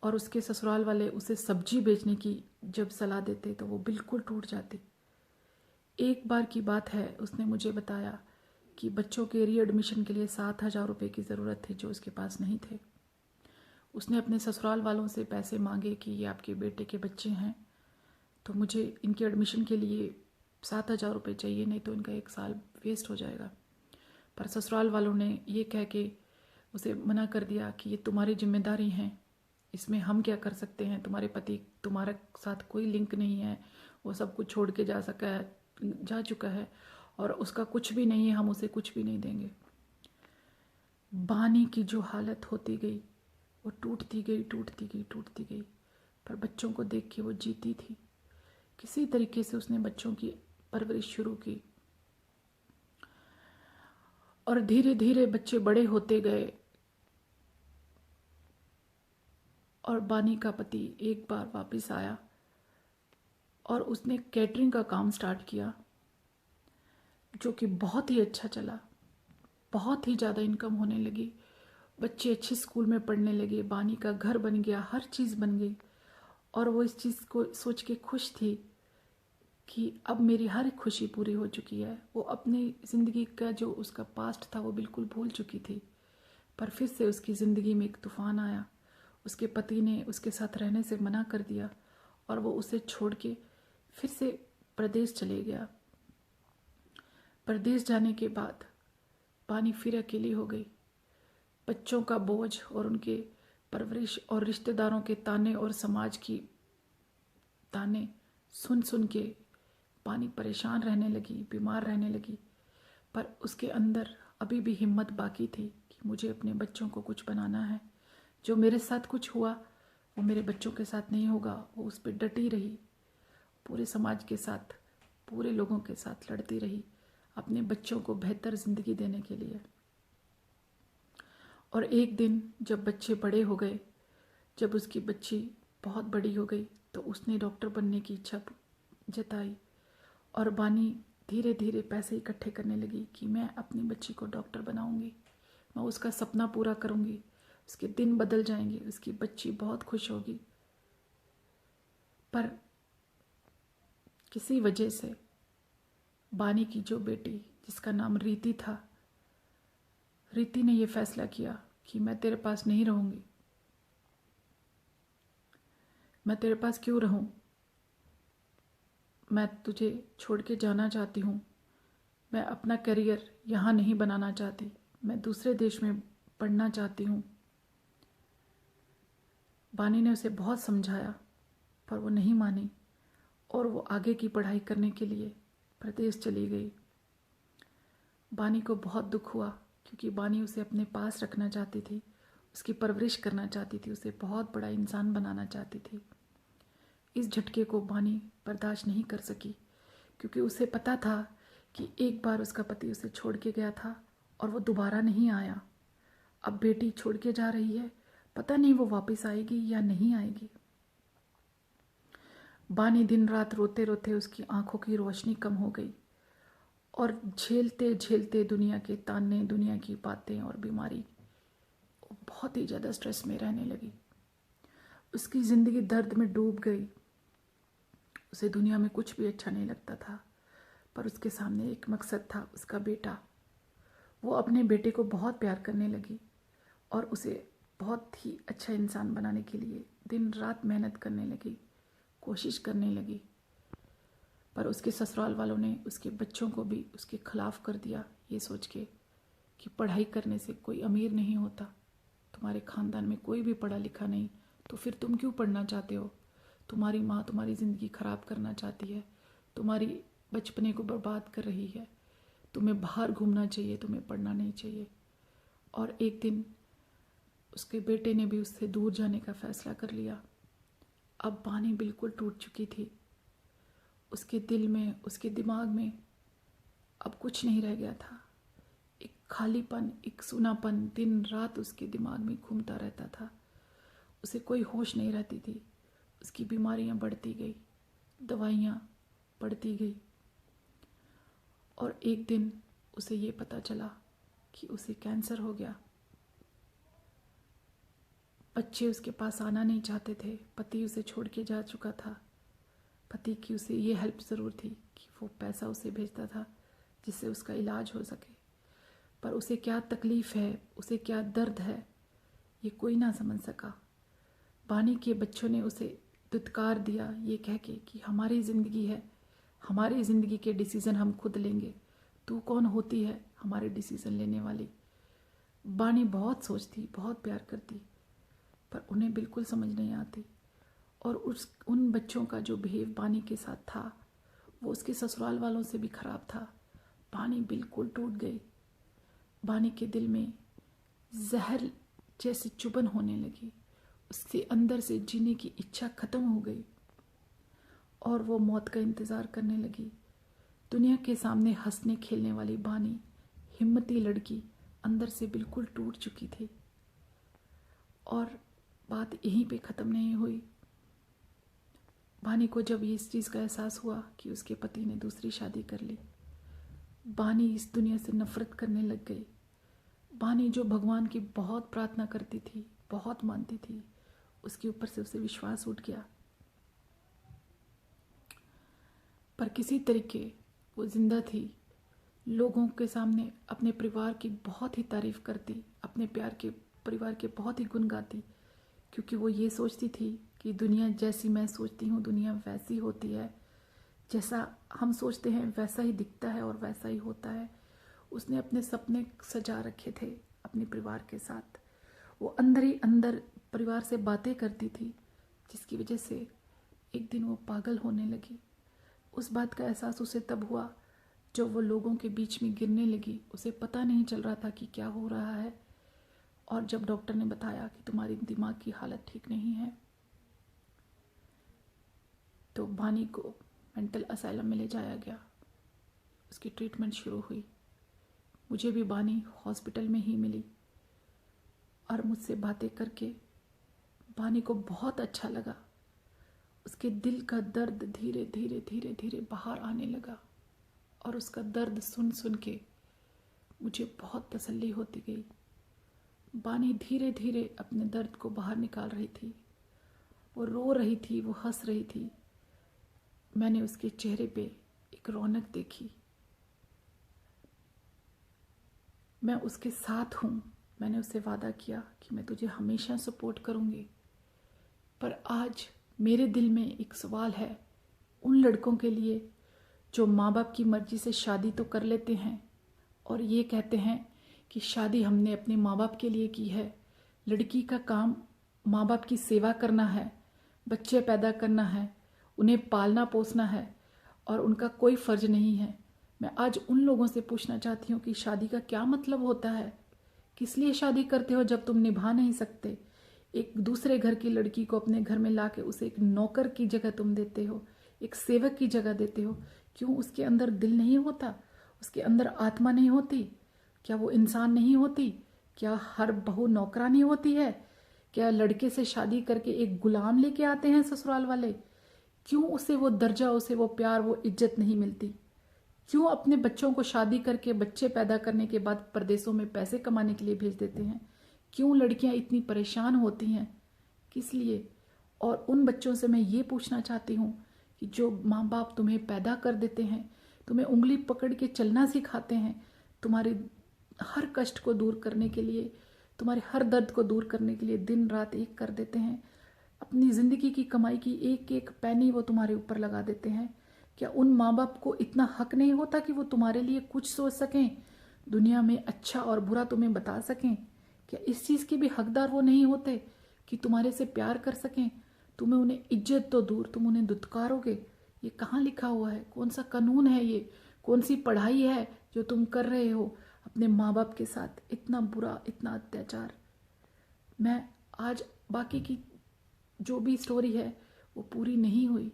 और उसके ससुराल वाले उसे सब्जी बेचने की जब सलाह देते तो वो बिल्कुल टूट जाती। एक बार की बात है, उसने मुझे बताया कि बच्चों के रीएडमिशन के लिए 7,000 रुपये की ज़रूरत थी जो उसके पास नहीं थे। उसने अपने ससुराल वालों से पैसे मांगे कि ये आपके बेटे के बच्चे हैं तो मुझे इनके एडमिशन के लिए 7,000 रुपये चाहिए, नहीं तो इनका 1 साल वेस्ट हो जाएगा। पर ससुराल वालों ने ये कह के उसे मना कर दिया कि ये तुम्हारी जिम्मेदारी हैं, इसमें हम क्या कर सकते हैं, तुम्हारे पति तुम्हारे साथ कोई लिंक नहीं है, वो सब कुछ छोड़ के जा चुका है और उसका कुछ भी नहीं है, हम उसे कुछ भी नहीं देंगे। बानी की जो हालत होती गई वो टूटती गई टूटती गई टूटती गई, पर बच्चों को देख के वो जीती थी। किसी तरीके से उसने बच्चों की परवरिश शुरू की और धीरे धीरे बच्चे बड़े होते गए। और बानी का पति एक बार वापस आया और उसने कैटरिंग का काम स्टार्ट किया जो कि बहुत ही अच्छा चला, बहुत ही ज़्यादा इनकम होने लगी, बच्चे अच्छे स्कूल में पढ़ने लगे, बानी का घर बन गया, हर चीज़ बन गई। और वो इस चीज़ को सोच के खुश थी कि अब मेरी हर एक खुशी पूरी हो चुकी है। वो अपनी ज़िंदगी का जो उसका पास्ट था वो बिल्कुल भूल चुकी थी। पर फिर से उसकी ज़िंदगी में एक तूफ़ान आया। उसके पति ने उसके साथ रहने से मना कर दिया और वो उसे छोड़ के फिर से प्रदेश चले गया। प्रदेश जाने के बाद बानी फिर अकेली हो गई। बच्चों का बोझ और उनके परवरिश और रिश्तेदारों के ताने और समाज की ताने सुन सुन के बानी परेशान रहने लगी, बीमार रहने लगी। पर उसके अंदर अभी भी हिम्मत बाकी थी कि मुझे अपने बच्चों को कुछ बनाना है। जो मेरे साथ कुछ हुआ वो मेरे बच्चों के साथ नहीं होगा। वो उस पर डटी रही, पूरे समाज के साथ, पूरे लोगों के साथ लड़ती रही अपने बच्चों को बेहतर ज़िंदगी देने के लिए। और एक दिन जब बच्चे बड़े हो गए, जब उसकी बच्ची बहुत बड़ी हो गई तो उसने डॉक्टर बनने की इच्छा जताई और बानी धीरे धीरे पैसे इकट्ठे करने लगी कि मैं अपनी बच्ची को डॉक्टर बनाऊंगी, मैं उसका सपना पूरा करूंगी, उसके दिन बदल जाएंगे, उसकी बच्ची बहुत खुश होगी। पर किसी वजह से बानी की जो बेटी जिसका नाम रीति था, रीति ने यह फैसला किया कि मैं तेरे पास नहीं रहूंगी। मैं तेरे पास क्यों रहूं, मैं तुझे छोड़ के जाना चाहती हूँ। मैं अपना करियर यहाँ नहीं बनाना चाहती, मैं दूसरे देश में पढ़ना चाहती हूँ। बानी ने उसे बहुत समझाया पर वो नहीं मानी और वो आगे की पढ़ाई करने के लिए प्रदेश चली गई। बानी को बहुत दुख हुआ क्योंकि बानी उसे अपने पास रखना चाहती थी, उसकी परवरिश करना चाहती थी, उसे बहुत बड़ा इंसान बनाना चाहती थी। इस झटके को बानी बर्दाश्त नहीं कर सकी क्योंकि उसे पता था कि एक बार उसका पति उसे छोड़ के गया था और वो दोबारा नहीं आया। अब बेटी छोड़ के जा रही है, पता नहीं वो वापस आएगी या नहीं आएगी। बानी दिन रात रोते रोते उसकी आंखों की रोशनी कम हो गई और झेलते झेलते दुनिया के ताने, दुनिया की बातें और बीमारी, बहुत ही ज़्यादा स्ट्रेस में रहने लगी। उसकी ज़िंदगी दर्द में डूब गई। उसे दुनिया में कुछ भी अच्छा नहीं लगता था, पर उसके सामने एक मकसद था, उसका बेटा। वो अपने बेटे को बहुत प्यार करने लगी और उसे बहुत ही अच्छा इंसान बनाने के लिए दिन रात मेहनत करने लगी, कोशिश करने लगी। पर उसके ससुराल वालों ने उसके बच्चों को भी उसके खिलाफ कर दिया, ये सोच के कि पढ़ाई करने से कोई अमीर नहीं होता, तुम्हारे ख़ानदान में कोई भी पढ़ा लिखा नहीं, तो फिर तुम क्यों पढ़ना चाहते हो? तुम्हारी माँ तुम्हारी ज़िंदगी ख़राब करना चाहती है, तुम्हारी बचपने को बर्बाद कर रही है, तुम्हें बाहर घूमना चाहिए, तुम्हें पढ़ना नहीं चाहिए। और एक दिन उसके बेटे ने भी उससे दूर जाने का फ़ैसला कर लिया। अब बानी बिल्कुल टूट चुकी थी। उसके दिल में, उसके दिमाग में अब कुछ नहीं रह गया था। एक खालीपन, एक सूनापन दिन रात उसके दिमाग में घूमता रहता था। उसे कोई होश नहीं रहती थी। उसकी बीमारियां बढ़ती गई, दवाइयां बढ़ती गई और एक दिन उसे ये पता चला कि उसे कैंसर हो गया। बच्चे उसके पास आना नहीं चाहते थे। पति उसे छोड़ के जा चुका था। पति की उसे ये हेल्प ज़रूर थी कि वो पैसा उसे भेजता था जिससे उसका इलाज हो सके, पर उसे क्या तकलीफ़ है, उसे क्या दर्द है, ये कोई ना समझ सका। बानी के बच्चों ने उसे दुत्कार दिया ये कह के कि हमारी ज़िंदगी है, हमारी ज़िंदगी के डिसीज़न हम खुद लेंगे, तू कौन होती है हमारे डिसीज़न लेने वाली। बानी बहुत सोचती, बहुत प्यार करती, पर उन्हें बिल्कुल समझ नहीं आती। और उन बच्चों का जो बिहेव बानी के साथ था वो उसके ससुराल वालों से भी ख़राब था। बानी बिल्कुल टूट गई। बानी के दिल में जहर जैसी चुभन होने लगी। उसके अंदर से जीने की इच्छा ख़त्म हो गई और वो मौत का इंतज़ार करने लगी। दुनिया के सामने हंसने खेलने वाली बानी, हिम्मती लड़की, अंदर से बिल्कुल टूट चुकी थी। और बात यहीं पे ख़त्म नहीं हुई। बानी को जब इस चीज़ का एहसास हुआ कि उसके पति ने दूसरी शादी कर ली, बानी इस दुनिया से नफ़रत करने लग गई। बानी जो भगवान की बहुत प्रार्थना करती थी, बहुत मानती थी, उसके ऊपर से उसे विश्वास उठ गया। पर किसी तरीके वो जिंदा थी। लोगों के सामने अपने परिवार की बहुत ही तारीफ़ करती, अपने प्यार के परिवार के बहुत ही गुण गाती, क्योंकि वो ये सोचती थी कि दुनिया जैसी मैं सोचती हूँ दुनिया वैसी होती है, जैसा हम सोचते हैं वैसा ही दिखता है और वैसा ही होता है। उसने अपने सपने सजा रखे थे अपने परिवार के साथ। वो अंदर ही अंदर परिवार से बातें करती थी, जिसकी वजह से एक दिन वो पागल होने लगी। उस बात का एहसास उसे तब हुआ जब वो लोगों के बीच में गिरने लगी। उसे पता नहीं चल रहा था कि क्या हो रहा है। और जब डॉक्टर ने बताया कि तुम्हारी दिमाग की हालत ठीक नहीं है, तो बानी को मेंटल असाइलम में ले जाया गया। उसकी ट्रीटमेंट शुरू हुई। मुझे भी बानी हॉस्पिटल में ही मिली और मुझसे बातें करके बानी को बहुत अच्छा लगा। उसके दिल का दर्द धीरे धीरे धीरे धीरे बाहर आने लगा और उसका दर्द सुन सुन के मुझे बहुत तसल्ली होती गई। बानी धीरे धीरे अपने दर्द को बाहर निकाल रही थी। वो रो रही थी, वो हंस रही थी। मैंने उसके चेहरे पे एक रौनक देखी। मैं उसके साथ हूँ। मैंने उससे वादा किया कि मैं तुझे हमेशा सपोर्ट करूँगी। पर आज मेरे दिल में एक सवाल है उन लड़कों के लिए जो माँ बाप की मर्ज़ी से शादी तो कर लेते हैं और ये कहते हैं कि शादी हमने अपने माँ बाप के लिए की है, लड़की का काम माँ बाप की सेवा करना है, बच्चे पैदा करना है, उन्हें पालना पोसना है और उनका कोई फ़र्ज नहीं है। मैं आज उन लोगों से पूछना चाहती हूँ कि शादी का क्या मतलब होता है? किस लिए शादी करते हो जब तुम निभा नहीं सकते? एक दूसरे घर की लड़की को अपने घर में ला के उसे एक नौकर की जगह तुम देते हो, एक सेवक की जगह देते हो। क्यों उसके अंदर दिल नहीं होता? उसके अंदर आत्मा नहीं होती? क्या वो इंसान नहीं होती? क्या हर बहू नौकरानी होती है? क्या लड़के से शादी करके एक गुलाम लेके आते हैं ससुराल वाले? क्यों उसे वो दर्जा, उसे वो प्यार, वो इज्जत नहीं मिलती? क्यों अपने बच्चों को शादी करके बच्चे पैदा करने के बाद परदेशों में पैसे कमाने के लिए भेज देते हैं? क्यों लड़कियां इतनी परेशान होती हैं? किस लिए? और उन बच्चों से मैं ये पूछना चाहती हूँ कि जो माँ बाप तुम्हें पैदा कर देते हैं, तुम्हें उंगली पकड़ के चलना सिखाते हैं, तुम्हारे हर कष्ट को दूर करने के लिए, तुम्हारे हर दर्द को दूर करने के लिए दिन रात एक कर देते हैं, अपनी ज़िंदगी की कमाई की एक एक पैनी वो तुम्हारे ऊपर लगा देते हैं, क्या उन माँ बाप को इतना हक नहीं होता कि वो तुम्हारे लिए कुछ सोच सकें, दुनिया में अच्छा और बुरा तुम्हें बता सकें? क्या इस चीज़ के भी हकदार वो नहीं होते कि तुम्हारे से प्यार कर सकें? तुम्हें उन्हें इज्जत तो दूर, तुम उन्हें दुत्कारोगे। ये कहाँ लिखा हुआ है? कौन सा कानून है ये? कौन सी पढ़ाई है जो तुम कर रहे हो अपने माँ बाप के साथ? इतना बुरा, इतना अत्याचार। मैं आज बाकी की जो भी स्टोरी है वो पूरी नहीं हुई।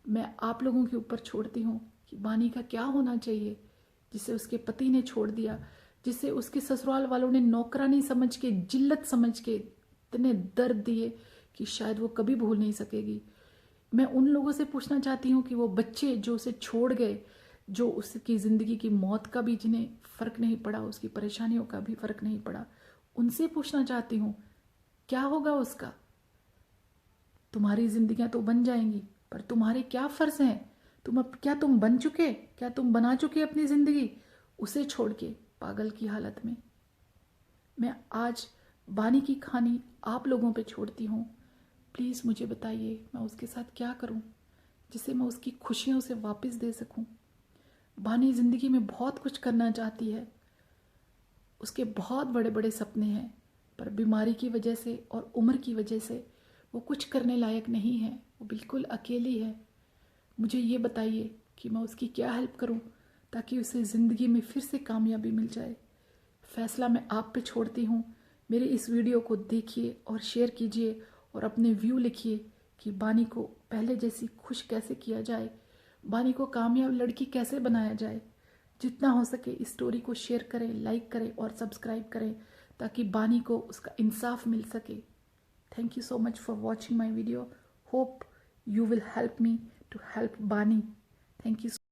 मैं आप लोगों के ऊपर छोड़ती हूँ कि बानी का क्या होना चाहिए जिसे उसके पति ने छोड़ दिया, जिसे उसके ससुराल वालों ने नौकरानी समझ के, जिल्लत समझ के इतने दर्द दिए कि शायद वो कभी भूल नहीं सकेगी। मैं उन लोगों से पूछना चाहती हूँ कि वो बच्चे जो उसे छोड़ गए, जो उसकी ज़िंदगी की मौत का भी जिन्हें फ़र्क नहीं पड़ा, उसकी परेशानियों का भी फ़र्क नहीं पड़ा, उनसे पूछना चाहती हूँ क्या होगा उसका? तुम्हारी जिंदगियां तो बन जाएंगी, पर तुम्हारे क्या फर्ज हैं? क्या तुम बन चुके, क्या तुम बना चुके अपनी जिंदगी उसे छोड़ के पागल की हालत में? मैं आज बानी की कहानी आप लोगों पे छोड़ती हूँ। प्लीज़ मुझे बताइए मैं उसके साथ क्या करूँ जिससे मैं उसकी खुशियों से वापस दे सकूँ। बानी ज़िंदगी में बहुत कुछ करना चाहती है, उसके बहुत बड़े बड़े सपने हैं, पर बीमारी की वजह से और उम्र की वजह से वो कुछ करने लायक नहीं है। वो बिल्कुल अकेली है। मुझे ये बताइए कि मैं उसकी क्या हेल्प करूं ताकि उसे ज़िंदगी में फिर से कामयाबी मिल जाए। फैसला मैं आप पे छोड़ती हूँ। मेरे इस वीडियो को देखिए और शेयर कीजिए और अपने व्यू लिखिए कि बानी को पहले जैसी खुश कैसे किया जाए, बानी को कामयाब लड़की कैसे बनाया जाए। जितना हो सके इस स्टोरी को शेयर करें, लाइक करें और सब्सक्राइब करें ताकि बानी को उसका इंसाफ मिल सके। Thank you so much for watching my video. Hope you will help me to help Bani. Thank you.